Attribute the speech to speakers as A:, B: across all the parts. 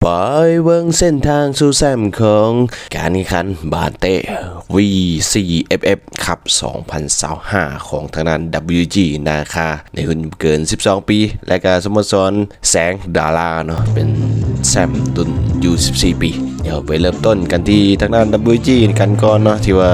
A: ปอยเบิ่งเส้นทางสู่แซมของการแข่งขันบาเต้ V4FF ขับ 2025 ของทางด้าน WG นะคะในรุ่นเกิน 12 ปี และก็สโมสรแสงดาราเนาะเป็นแซมรุ่นอยู่ 14 ปี เดี๋ยวไปเริ่มต้นกันที่ทางด้าน WG กันก่อนเนาะที่ว่า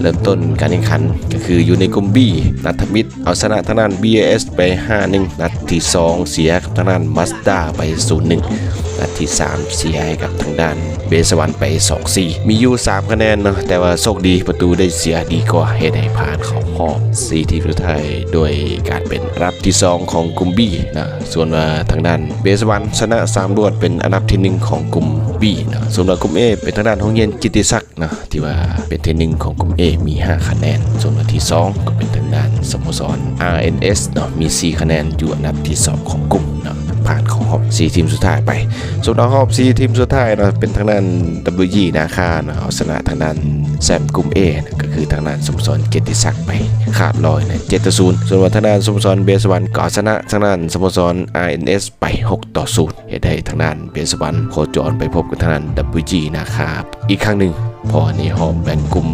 A: เริ่มต้นการแข่งขันก็คืออยู่ในกลุ่ม B นัทมิตรเอาชนะทางด้าน BAS ไป 5-1 นัดที่ 2 เสียทางด้าน Mazda ไป 0-1 นัดที่ 3 เสียให้กับทางด้านเบสวรรค์ไป 2-4 มีอยู่ 3 คะแนนเนาะแต่ว่าโชคดีประตูได้เสียดีกว่าเหตุให้ผ่านเข้ารอบ 4 ทีมสุดท้ายโดยการเป็นอันดับที่ 2 ของกลุ่ม B นะส่วนว่าทางด้านเบสวรรค์ชนะ3รวดเป็นอันดับที่ 1 ของกลุ่ม B นะส่วนว่ากลุ่ม A เป็นทางด้านห้องเย็นกิตติศักดิ์นะที่ว่าเป็นที่1ของกลุ่ม A มี 5 คะแนนส่วนว่าที่ 2 ก็เป็นทางด้านสโมสร RNS เนาะมี 4 คะแนนอยู่อันดับที่ 2 ของกลุ่มนะผ่านของรอบ 4 ทีมสุดท้ายไปส่วนรอบ 4 ทีมสุดท้ายเนาะเป็นทางด้าน WG นาคานะเอาชนะทางด้านแซมกลุ่ม A นะก็คือทางด้านสโมสรเกียรติศักดิ์ไปขาดลอยนะ7-0ส่วนว่าทางด้านสโมสรเบสวรรค์ก็ชนะทางด้านสโมสร RNS ไป6-0เหตุใดทางด้านเบสวรรค์โคจรไปพบกับทางด้าน WG นาคาอีกครั้งหนึ่งพอในรอบแบ่งกลุ่ม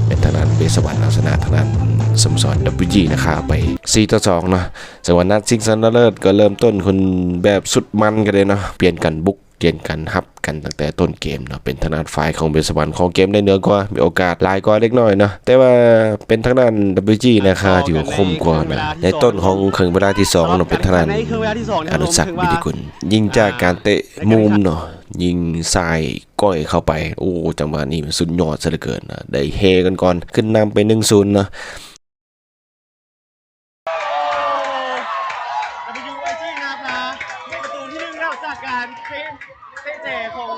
A: เป็นทางด้านเบสวรรค์เอาชนะทางด้านสโมสร WG นะครับไป4-2เนาะส่วนนัดชิงชนะเลิศก็เริ่มต้นคนแบบสุดมันกันเลยเนาะเปลี่ยนกันบุกเปลี่ยนกันฮับกันตั้งแต่ต้นเกมเนาะเป็นทางด้านฝ่ายของเบสวรรค์ของเกมได้เหนือกว่ามีโอกาสหลายกว่าเล็กน้อยเนาะแต่ว่าเป็นทางด้าน WG นะครับที่ว่าคมกว่านะในต้นของครึ่งเวลาที่2เนาะเป็นทางด้านอนุสักดิ์วิทิกุลยิงจากการเตะมุมเนาะยิงทรายก้อยเข้าไปโอ้จังหวะนี้มันสุดยอดซะเหลือเกินนะได้เฮกันก่อนขึ้นนำไป 1-0 เนาะ
B: WG นะครับประตูที่1แล้วจากการเตะของ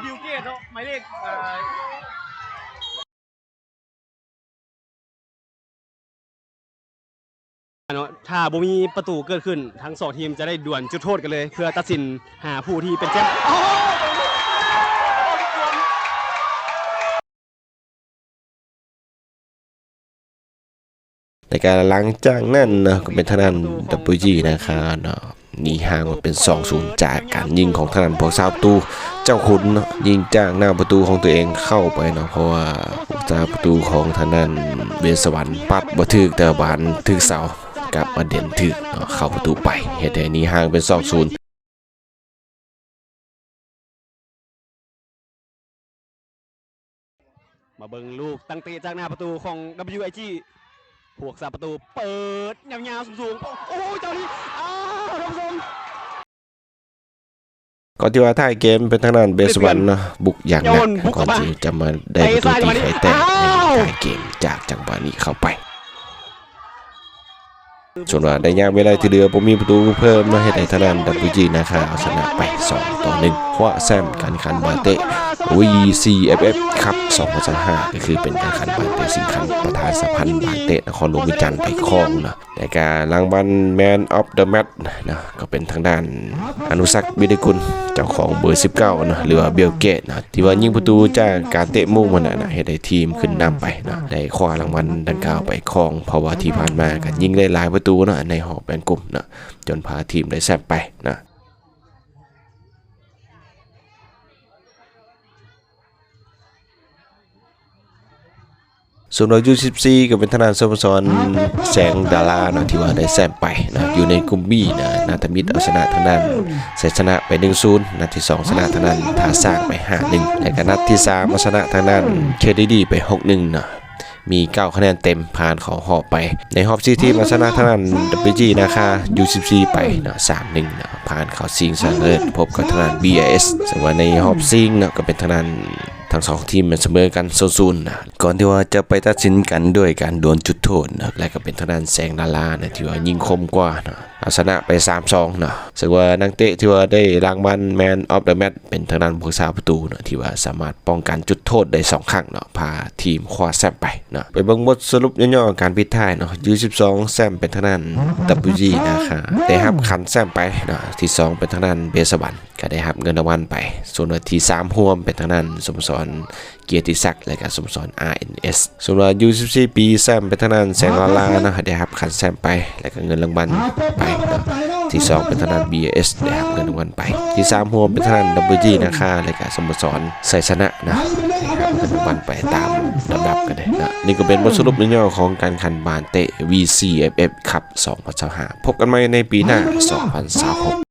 B: บิลเกตเนาะหมายเลขถ้าบ่มีประตูเกิดขึ้นทั้ง2ทีมจะได้ด่วนจุดโทษกันเลยเพื่อตัดสินหาผู้ที่เป็นแชมป์
A: ในการหลังจากนั้นนะก็เป็นทางด้าน WG นะครับเนาะหนีห่างมาเป็น 2-0 จากการยิงของทางด้านพวกซาวประตูเจ้าขุนเนาะยิงจากหน้าประตูของตัวเองเข้าไปเนาะเพราะว่าพวกซาวประตูของทางด้านเบสวรรค์ปัดบ่ถึกแต่บานถึกเสากับมาเด่นถึกเนาะเข้าประตูไปเหตุให้หนีห่างเป็น 2-0
B: มาเบิ่งลูกตั้งเตะจากหน้าประตูของ WG พวกสาประตูเปิดยาวๆสูงๆโอ้ยเจ้านี้ท่านผู้ชม
A: ก่อนที่ว่าท้ายเกมเป็นทางด้านเบสวรรค์เนาะบุกอย่างหนักก่อนที่จะมาได้ประตูที่ไข่แตกในท้ายเกมจากจังหวะนี้เข้าไปส่วนว่าได้ยากเวลาที่เหลือผมมีประตูเพิ่มมาให้ได้ทางด้าน WG นะคะเอาชนะไป2-1เพราะแซมการขันบาเต้ V4FF ครับ2025ก็คือเป็นการขันบาเต้สิงคันประธานสภาบาเต้นครหลวงวิจันทร์ไปครองนะในการรางวัล Man of the Match นะก็เป็นทางด้านอนุสักดิ์วิทิกุลเจ้าของเบอร์19นะหรือว่าเบลเกตนะที่ว่ายิงประตูจากการเตะมุมมันนะให้ได้ทีมขึ้นนำไปนะได้คว้ารางวัลดังกล่าวไปครองเพราะว่าที่ผ่านมาก็ยิงได้หลายประตูนะในหอบแบ่งกลุ่มนะจนพาทีมได้แซมไปนะส่วนยู14ก็เป็นทางด้านสโมสรแสงดารานะที่ว่าได้แซมไปนะอยู่ในกลุ่ม B นะนาทมิตรเอาชนะทางด้านเสชนะไป 1-0 นัดที่ 2 ชนะทางด้านท่าสร้างไป 5-1 และก็นัดที่ 3 มาชนะทางด้านเคดีดีไป 6-1 นะมี9คะแนนเต็มผ่านของหอบไปในหอบ4ทีมมาชนะทางด้าน WG นะคะU14 ไปนะ3-1นะผ่านเข้าชิงชนะเลิศพบกับทางด้าน BAS ส่วนว่าในหอบชิงนะก็เป็นทางด้านทั้ง2ทีมมันเสมอกัน0-0นะก่อนที่ว่าจะไปตัดสินกันด้วยการดวลจุดโทษนะและก็เป็นทางด้านแสงดารานะที่ว่ายิงคมกว่านะเอาชนะไป 3-2 นะซึ่งว่านักเตะที่ว่าได้รางวัล Man of the Match เป็นทางด้านผู้สาประตูนะที่ว่าสามารถป้องกันจุดโทษได้2ครั้งเนาะพาทีมคว้าแชมป์ไปนะไปเบิ่งบทสรุปย่อๆการปิดท้ายเนาะU12แชมป์เป็นทางด้าน WG นะคะได้รับคันแชมป์ไปนะที่2เป็นทางด้านเบสวรรค์ก็ได้รับเงินรางวัลไปส่วนที่3ร่วมเป็นทางด้านสโมสรเกียรติศักดิ์และก็สโมสร RNS ส่วนU14 ปีแชมป์เป็นทางด้านแสงดารานะได้รับคันแชมป์ไปและก็เงินรางวัลไปนะท ที่2เป็นทางด้าน BAS ได้รับเงินรางวัลไปที่3หัวเป็นทางด้าน WG นะคะรายการสโมสรไซชนะนะได้รับเงินรางวัลไปตามลำดับกันเลยนะนี่ก็เป็นบทสรุปย่อๆของการแข่งบานเตะ VCFF ครับ2025พบกันใหม่ในปีหน้า2026